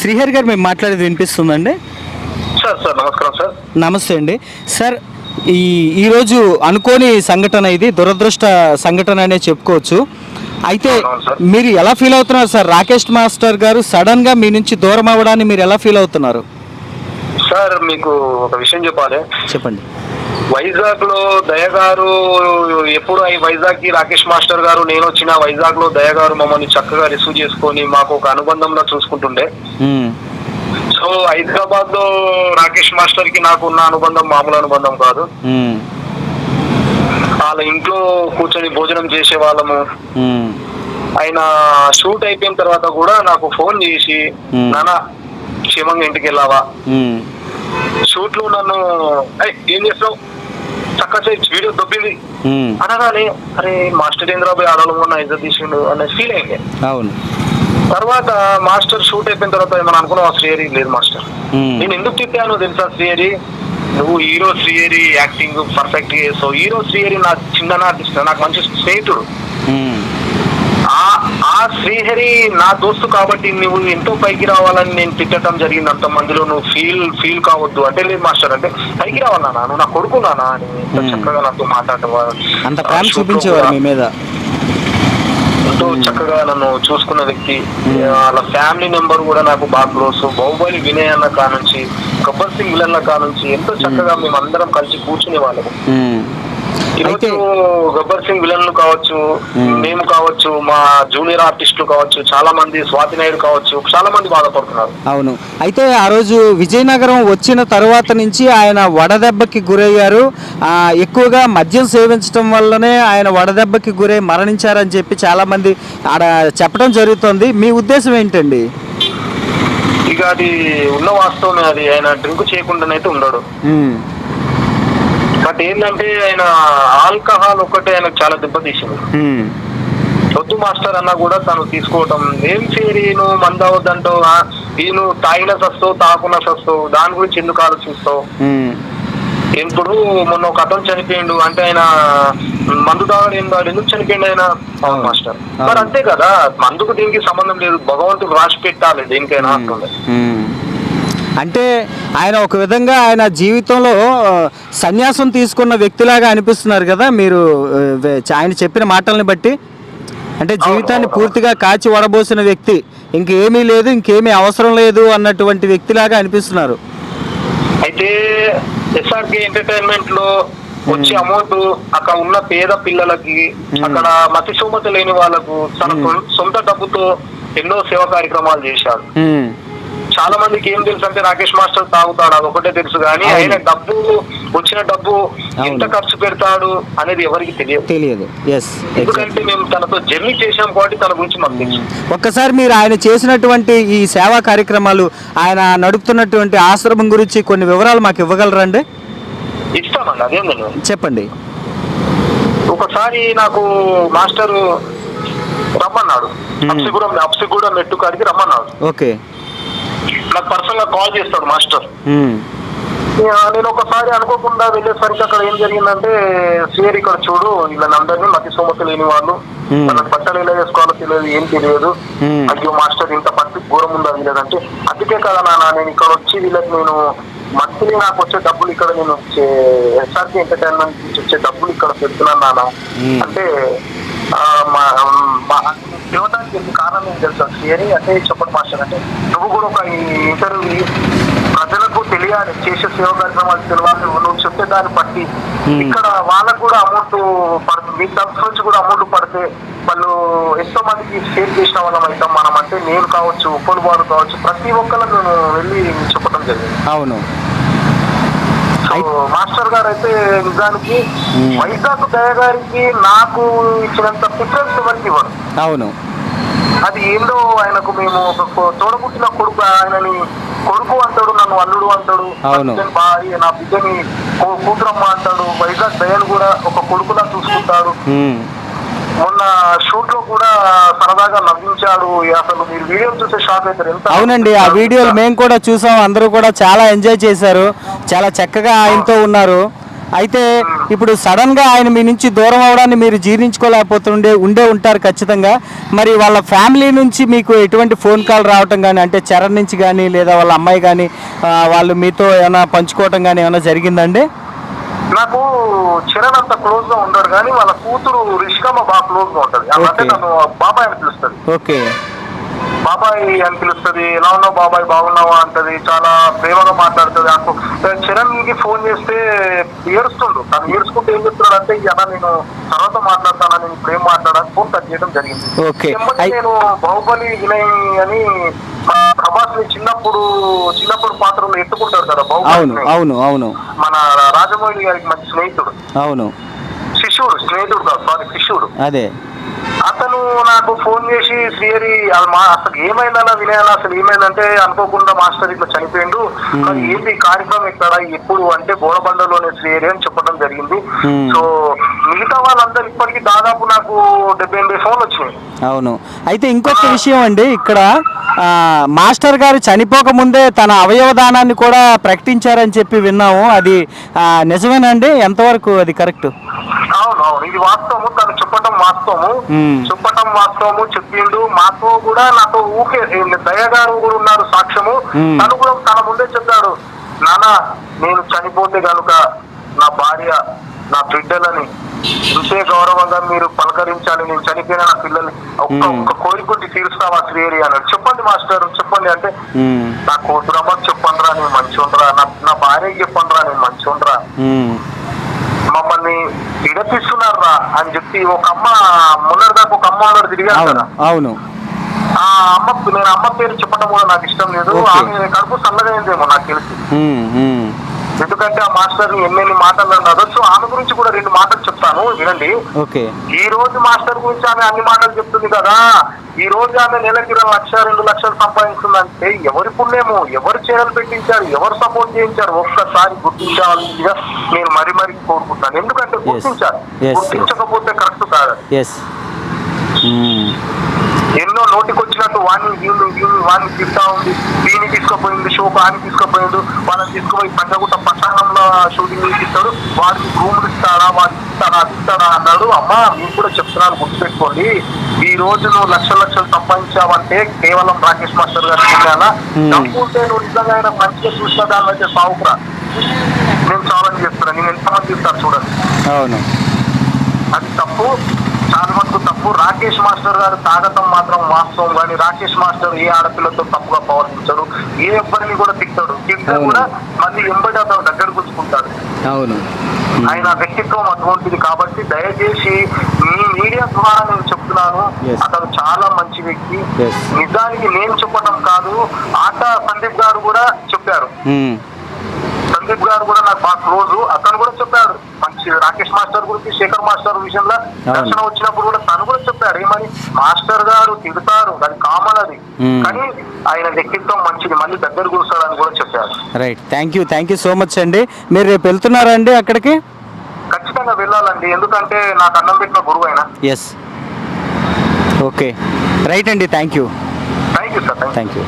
శ్రీహరి గారు మేము మాట్లాడేది వినిపిస్తుందండి? సార్ సార్ నమస్కారం సార్. నమస్తే అండి సార్. ఈరోజు అనుకోని సంఘటన, ఇది దురదృష్ట సంఘటన అనే చెప్పుకోవచ్చు. అయితే మీరు ఎలా ఫీల్ అవుతున్నారు సార్? రాకేష్ మాస్టర్ గారు సడన్గా మీ నుంచి దూరం అవ్వడాన్ని మీరు ఎలా ఫీల్ అవుతున్నారు? సార్ మీకు ఒక విషయం చెప్పాలి. చెప్పండి. వైజాగ్ లో దయ గారు ఎప్పుడు వైజాగ్ కి రాకేష్ మాస్టర్ గారు నేను వచ్చిన వైజాగ్ లో దయ గారు మమ్మల్ని చక్కగా రిసీవ్ చేసుకొని మాకు ఒక అనుబంధంలో చూసుకుంటుండే. సో హైదరాబాద్ లో రాకేష్ మాస్టర్ కి నాకు ఉన్న అనుబంధం మామూలు అనుబంధం కాదు. వాళ్ళ ఇంట్లో కూర్చొని భోజనం చేసే వాళ్ళము. ఆయన షూట్ అయిపోయిన తర్వాత కూడా నాకు ఫోన్ చేసి, నాన్న క్షేమంగా ఇంటికి వెళ్ళావా, షూట్ లో నన్ను ఏం చేస్తావు చక్కగా వీడియో దొబ్బింది అనగానే, అరే మాస్టర్ ఇంద్రాబాయ్ ఆడలో ఉన్న ఇజ్జత్ తీసిండు అనే ఫీల్ అయింది. అవును. తర్వాత మాస్టర్ షూట్ అయిపోయిన తర్వాత ఏమన్నా అనుకున్నావు? శ్రీహరి లేదు మాస్టర్, నేను ఎందుకు తిట్టాను తెలుసా? శ్రీహరి నువ్వు హీరో శ్రీహరి యాక్టింగ్ పర్ఫెక్ట్ గా చేస్తావు. హీరో శ్రీహరి నా చిన్న ఆర్టిస్ట్, నాకు మంచి స్నేహితుడు. ఆ శ్రీహరి నా దోస్తు కాబట్టి నువ్వు ఎంతో పైకి రావాలని నేను తిట్టడం జరిగింది. అంత మందిలో నువ్వు ఫీల్ కావద్దు అంటే, లేదు మాస్టర్ అంటే పైకి రావాలన్నా, నువ్వు నా కొడుకున్నానా అని చక్కగా నాతో మాట్లాడేవారు. అంత ప్రేమ చూపించేవారు మీ మీద. ఎంతో చక్కగా నన్ను చూసుకున్న వ్యక్తి. వాళ్ళ ఫ్యామిలీ మెంబర్ కూడా నాకు బాగా క్లోజ్. బాహుబలి వినయ్ అన్న కానుంచి, గబ్బర్ సింగ్ విలన్ కానుంచి ఎంతో చక్కగా మేము అందరం కలిసి కూర్చునే వాళ్ళము. ఈరోజు గబ్బర్ సింగ్ విలన్లు కావచ్చు, మేము కావచ్చు, మా జూనియర్ ఆర్టిస్టులు కావచ్చు, చాలా మంది, స్వాతి నాయుడు కావచ్చు, చాలా మంది బాధపడుతున్నారు. అవును. అయితే ఆ రోజు విజయనగరం వచ్చిన తర్వాత నుంచి ఆయన వడదెబ్బకి గురయ్యారు. ఎక్కువగా మద్యం సేవించడం వల్లనే ఆయన వడదెబ్బకి గురై మరణించారని చెప్పి చాలా మంది ఆడ చెప్పడం జరుగుతుంది. మీ ఉద్దేశం ఏంటండి? ఇక అది ఉన్న వాస్తవమే. అది ఆయన డ్రింక్ చేయకుండానైతే ఉండడు. బట్ ఏంటంటే ఆయన ఆల్కహాల్ ఒక్కటే ఆయనకు చాలా దెబ్బతీసింది. వద్దు మాస్టర్ అన్నా కూడా తను తీసుకోవటం. ఏం చేయరి నువ్వు మంద అవద్దంటావు, ఈయన తాగిన సస్తావు తాకున్న సస్తావు, దాని గురించి ఎందుకు ఆలోచిస్తావు? ఇప్పుడు మొన్న ఒక అతను చనిపోయిండు అంటే ఆయన మందు తాగడం ఏం కాదు, ఎందుకు చనిపోయిండు ఆయన? మాస్టర్ మరి అంతే కదా, మందుకు దీనికి సంబంధం లేదు, భగవంతుడు రాసి పెట్టాలి దేనికైనా అంటుంది. అంటే ఆయన ఒక విధంగా ఆయన జీవితంలో సన్యాసం తీసుకున్న వ్యక్తిలాగా అనిపిస్తున్నారు కదా మీరు ఆయన చెప్పిన మాటల్ని బట్టి. అంటే జీవితాన్ని పూర్తిగా కాచి వడబోసిన వ్యక్తి, ఇంకేమీ లేదు, ఇంకేమీ అవసరం లేదు అన్నటువంటి వ్యక్తిలాగా అనిపిస్తున్నారు. అయితే ఎస్ఆర్కే ఎంటర్టైన్మెంట్ లో వచ్చే అమౌంట్ అక్కడ ఉన్న పేద పిల్లలకి, అక్కడ మతి సోమత లేని వాళ్ళకు తన సొంత డబ్బుతో ఎన్నో సేవా కార్యక్రమాలు చేశారు. చాలా మందికి ఏం తెలుసు అంటే రాకేష్ మాస్టర్ తాగుతాడు, అది ఒకటే తెలుసు. కానీ ఆయన డబ్బు, వచ్చిన డబ్బు ఎంత ఖర్చు పెడతాడు అనేది ఎవరికి తెలియదు. ఎందుకంటే మేము తనతో జర్నీ చేశాం కాబట్టి తన గురించి మాకు తెలుసు. ఒక్కసారి మీరు ఆయన చేసినటువంటి ఈ సేవా కార్యక్రమాలు, ఆయన నడుపుతున్నటువంటి ఆశ్రమం గురించి కొన్ని వివరాలు మాకు ఇవ్వగలరండి? ఇస్తామండి, అదేం లేదు, చెప్పండి. ఒకసారి నాకు మాస్టర్ రమ్మన్నాడు, అప్సిగూడ మెట్టు కాడికి రమ్మన్నాడు. ఓకే. నాకు పర్సనల్ గా కాల్ చేస్తాడు మాస్టర్. నేను ఒకసారి అనుకోకుండా వెళ్ళేసరికి అక్కడ ఏం జరిగిందంటే, శ్రీహరి ఇక్కడ చూడు వీళ్ళందరినీ మతి సోమత లేని వాళ్ళు, వాళ్ళకి బట్టలు ఎలా వేసుకోవాలో తెలియదు, ఏం తెలియదు. అయ్యో మాస్టర్ ఇంత పరిస్థితి ఘోరం ఉందా వీళ్ళదంటే, అందుకే కదా నాన్న నేను ఇక్కడ వచ్చి వీళ్ళకి నేను మంత్లీ నాకు వచ్చే డబ్బులు ఇక్కడ నేను ఎస్ఆర్కే ఎంటర్టైన్మెంట్ నుంచి వచ్చే డబ్బులు ఇక్కడ పెడుతున్నాను నాన్న అంటే, ఇవ్వడానికి ఎందుకు కారణం ఏం తెలుసా శ్రీహరి అంటే, చెప్పండి మాస్టర్ అంటే, నువ్వు కూడా ఒక ఇంటర్వ్యూ ప్రజలకు తెలియాలి, చేసే సేవా కార్యక్రమాలు తెలియాలి, నువ్వు చెప్పే దాన్ని బట్టి ఇక్కడ వాళ్ళకు కూడా అమౌంట్ పడుతుంది, మీ తరఫు నుంచి కూడా అమౌంట్ పడితే వాళ్ళు ఎంతో మందికి షేర్ చేసిన వాళ్ళం అవుతాం మనం. అంటే నేను కావచ్చు, ఉప్పలు వారు కావచ్చు, ప్రతి ఒక్కరు మేము వెళ్ళి చెప్పడం జరిగింది. అవును. మాస్టర్ గారు అయితే నిజానికి వైజాగ్ దయ గారికి నాకు ఇచ్చినంత ప్రిఫరెన్స్ ఎవరికి ఇవ్వరు. అవును. అది ఏందో ఆయనకు మేము ఒక తోడబుట్టిన కొడుకు, ఆయనని కొడుకు అంటాడు, నన్ను అల్లుడు అంటాడు, భార్య నా బిడ్డని కూతురమ్మ అంటాడు. వైజాగ్ దయను కూడా ఒక కొడుకులా చూసుకుంటాడు. మొన్న షూట్ లో కూడా సరదాగా నవ్వించాడు. అసలు మీరు వీడియో చూసే షాక్ అవుతారు. అవునండి, ఆ వీడియోలు మేము కూడా చూసాం, అందరూ కూడా చాలా ఎంజాయ్ చేశారు, చాలా చక్కగా ఆయనతో ఉన్నారు. అయితే ఇప్పుడు సడన్గా ఆయన మీ నుంచి దూరం అవడాన్ని మీరు ఉండే ఉంటారు ఖచ్చితంగా. మరి వాళ్ళ ఫ్యామిలీ నుంచి మీకు ఎటువంటి ఫోన్ కాల్ రావటం కానీ, అంటే చరణ్ నుంచి కానీ లేదా వాళ్ళ అమ్మాయి కానీ వాళ్ళు మీతో ఏమైనా పంచుకోవటం కానీ ఏమైనా జరిగిందండి? నాకు చరణ్ అంత క్లోజ్ గా ఉండరు, కానీ వాళ్ళ కూతురు రిషికమ్మ బాగా క్లోజ్ గా ఉంటది. అంటే నన్ను బాబాయ్ అని పిలుస్తుంది. ఓకే, బాబాయ్ అని పిలుస్తుంది. ఎలా ఉన్నావు బాబాయ్, బాగున్నావా అంటది. చాలా ప్రేమగా మాట్లాడుతుంది. నాకు చరణ్ కి ఫోన్ చేస్తే ఏడుస్తుండు. తను ఏడుచుకుంటే ఏం చెప్తున్నాడు అంటే, అలా నేను తర్వాత మాట్లాడతాను, నేను ఇప్పుడు ఏం మాట్లాడాలని ఫోన్ కట్ చేయడం జరిగింది. నేను బాహుబలి వినయ్ అని ప్రభాస్ ని చిన్నప్పుడు పాత్రలో ఎత్తుకుంటారు కదా బాహుబలి. అవును అవును, మన రాజమౌళి గారికి మంచి స్నేహితుడు. అవును, స్నేహితుడు కాదు, సారీ శిష్యుడు. అదే అతను నాకు ఫోన్ చేసి, శ్రీహరి అసలు ఏమైందన్నా వినయాలా, అసలు ఏమైందంటే అనుకోకుండా మాస్టర్ ఇట్లా చనిపోయిండు, మరి ఏంటి కార్యక్రమం ఇక్కడ ఎప్పుడు అంటే బోరబండలోనే శ్రీహరి అని చెప్పడం జరిగింది. సో మిగతా వాళ్ళందరూ ఇప్పటికీ దాదాపు నాకు 70-80 ఫోన్లు వచ్చినాయి. అవును. అయితే ఇంకొక విషయం అండి, ఇక్కడ మాస్టర్ గారు చనిపోక ముందే తన అవయవదానాన్ని కూడా ప్రకటించారని చెప్పి విన్నాము. అది నిజమేనండి? ఎంతవరకు అది కరెక్ట్? అవును, ఇది వాస్తవము. తను చెప్పటం వాస్తవము చెప్పిండు. మాతో కూడా నాతో ఊకే దయ గారు కూడా ఉన్నారు సాక్ష్యము. తను కూడా తన ముందే చెప్పాడు, నాన్న నేను చనిపోతే గనుక నా భార్య నా బిడ్డలని ఇంతే గౌరవంగా మీరు పలకరించాలి, నేను చనిపోయిన నా పిల్లల్ని ఒక్క కోరికొట్టి తీరుస్తావా శ్రీహరి అన్నాడు. చెప్పండి మాస్టర్ చెప్పండి అంటే, నా కూతురమ్మకి చెప్పండిరా నేను మంచి ఉండరా, నా భార్యకి చెప్పండిరా నేను మంచి ఉండరా, మమ్మల్ని విడపిస్తున్నారా అని చెప్పి ఒక అమ్మ మొన్నటిదాకా ఒక అమ్మ అన్నారు తిరిగారు కదా. అవును, ఆ అమ్మ పేరు చెప్పడం కూడా నాకు ఇష్టం లేదు. ఆమె కడుపు చల్లగా అయిందేమో నాకు తెలిసి. ఎందుకంటే ఆ మాస్టర్ ఎన్నెన్ని మాటలు అన్నారు. సో ఆమె గురించి కూడా 2 మాటలు చెప్తాను, వినండి. ఈ రోజు మాస్టర్ గురించి ఆమె అన్ని మాటలు చెప్తుంది కదా. ఈ రోజు ఆమె నెలకి 1 లక్ష 2 లక్షలు సంపాదిస్తుందంటే ఎవరి పుణ్యము, ఎవరు చీరలు పెట్టించారు, ఎవరు సపోర్ట్ చేయించారు, ఒక్కసారి గుర్తించాల్సిందిగా నేను మరీ కోరుకుంటాను. ఎందుకంటే గుర్తించకపోతే కరెక్ట్ కాదు. ఎన్నో నోటికొచ్చినట్టు వాడిని తింటా ఉంది. దీన్ని తీసుకుపోయింది షోకు, ఆయన తీసుకుపోయిండు, వాళ్ళని తీసుకుపోయి పంజగుట్ట పట్టణంలో షూటింగ్ తీస్తాడు, వాడికి రూములు ఇస్తాడా, వాడికి ఇస్తాడా అది ఇస్తాడా అన్నాడు. అమ్మా మీకు కూడా చెప్తున్నాను, గుర్తుపెట్టుకోండి. ఈ రోజు నువ్వు లక్షలు సంపాదించావంటే కేవలం రాకేష్ మాస్టర్ గారు పుణ్యాలా. డబ్బుంటే నువ్వు నిజంగా ఆయన మంచిగా చూసిన దాన్ని అయితే సాగుకురా. నేను ఛాలెంజ్ చేస్తున్నాను, నేను ఎంతమంది ఇస్తాను చూడండి. అవును, అది తప్పు, చాలా మటుకు తప్పు. రాకేష్ మాస్టర్ గారు తాగటం మాత్రం వాస్తవం, కానీ రాకేష్ మాస్టర్ ఏ ఆడపిల్లతో తప్పుగా ప్రవర్తించాడు, ఏ ఎవ్వరిని కూడా తిట్టే కూడా మళ్ళీ ఎంబడి అతను దగ్గర కూర్చుకుంటాడు. అవును, ఆయన వ్యక్తిత్వం అటువంటిది. కాబట్టి దయచేసి మీ మీడియా ద్వారా నేను చెప్తున్నాను, అతను చాలా మంచి వ్యక్తి. నిజానికి నేను చెప్పడం కాదు, ఆట సందీప్ గారు కూడా చెప్పారు. సందీప్ గారు కూడా నాకు బాగా క్లోజు. అతను కూడా చెప్పాడు మంచి రాకేష్ మాస్టర్ గురించి, శేఖర్ మాస్టర్ విషయంలో దర్శన వచ్చినప్పుడు కూడా తను కూడా చెప్పాడు, ఏమని మాస్టర్ గారు తిడతారు, అది కామన్ అది, కానీ ఆయన వ్యక్తిత్వం మంచిది, మళ్ళీ దగ్గర కూర్చోడానికి కూడా చెప్పారు. Right, thank you so much అండి. మీరు రేపు వెళ్తున్నారా అండి అక్కడికి? ఖచ్చితంగా వెళ్ళాలండి, ఎందుకంటే నాకు అన్నం పెట్టిన గురువు ఆయన. ఎస్, ఓకే, రైట్ అండి. Thank you sir. Thank you.